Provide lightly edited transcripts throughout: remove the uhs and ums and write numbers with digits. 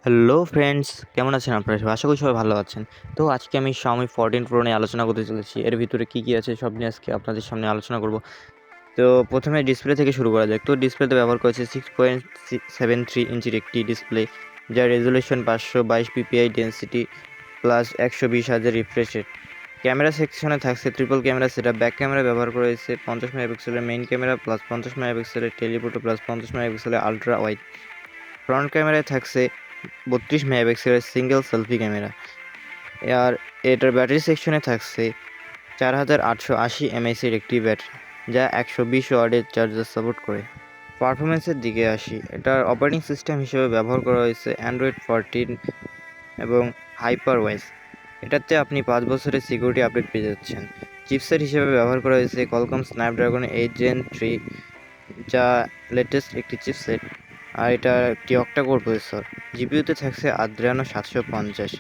Hello friends, কেমন আছেন আপনারা সবাই? আশা করি সবাই ভালো আছেন। তো আজকে আমি Xiaomi 14 Pro নিয়ে আলোচনা করতে চলেছি। এর ভিতরে কী আছে সব নিয়ে আজকে আপনাদের সামনে আলোচনা করব। তো প্রথমে ডিসপ্লে থেকে শুরু করা যাক। তো ডিসপ্লেতে ব্যবহার করেছে 6.73 ইঞ্চির একটি ডিসপ্লে, যার resolution 522 PPI, density plus 120,000 refresh rate. Camera সেকশনে থাকছে triple camera setup. Back camera ব্যবহার করা হয়েছে 50 মেগাপিক্সেলের মেইন ক্যামেরা প্লাস 50 মেগাপিক্সেলের টেলিফোটো প্লাস 50 মেগাপিক্সেলের আলট্রা ওয়াইড। ফ্রন্ট ক্যামেরায় থাকছে 32 মেগাপিক্সেলের সিঙ্গেল সেলফি ক্যামেরা। আর এটার ব্যাটারি সেকশনে থাকছে 4880 এমএএইচের একটি ব্যাটারি, যা 120 ওয়াটের চার্জার সাপোর্ট করে। পারফরমেন্সের দিকে আসি, এটার অপারেটিং সিস্টেম হিসেবে ব্যবহার করা হয়েছে অ্যান্ড্রয়েড 14 এবং হাইপারওয়াইজ। এটাতে আপনি 5 বছরের সিকিউরিটি আপডেট পেয়ে যাচ্ছেন। চিপসেট হিসেবে ব্যবহার করা হয়েছে কলকম স্ন্যাপড্রাগন 8 Gen 3, যা লেটেস্ট একটি চিপসেট। আর এটা একটি অক্টা-কোর প্রসেসর। জিপিইউতে থাকছে Adreno 750।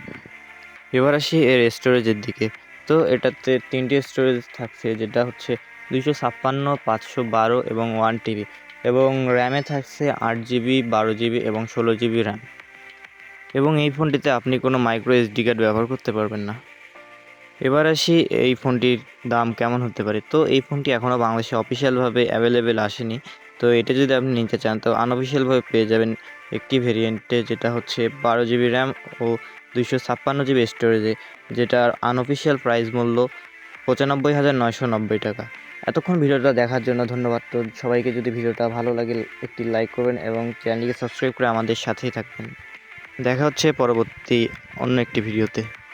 এবার আসি এর স্টোরেজের দিকে। তো এটাতে 3টি স্টোরেজ থাকছে, যেটা হচ্ছে 256, 512 এবং 1 TB, এবং র্যামে থাকছে 8 GB, 12 GB এবং 16 GB র্যাম। এবং এই ফোনটিতে আপনি কোনো মাইক্রো SD কার্ড ব্যবহার করতে পারবেন না। এবার আসি এই ফোনটির দাম কেমন হতে পারে। তো এই ফোনটি এখনও বাংলাদেশে অফিসিয়ালভাবে অ্যাভেলেবেল আসেনি। তো এটা যদি আপনি নিতে চান তো আনঅফিসিয়ালভাবে পেয়ে যাবেন একটি ভেরিয়েন্টে, যেটা হচ্ছে 12 GB র্যাম ও 256 GB স্টোরেজে, যেটার আনঅফিসিয়াল প্রাইস মূল্য 95,990 টাকা। এতক্ষণ ভিডিওটা দেখার জন্য ধন্যবাদ। তো সবাইকে যদি ভিডিওটা ভালো লাগে একটি লাইক করবেন এবং চ্যানেলটিকে সাবস্ক্রাইব করে আমাদের সাথেই থাকবেন। দেখা হচ্ছে পরবর্তী অন্য একটি ভিডিওতে।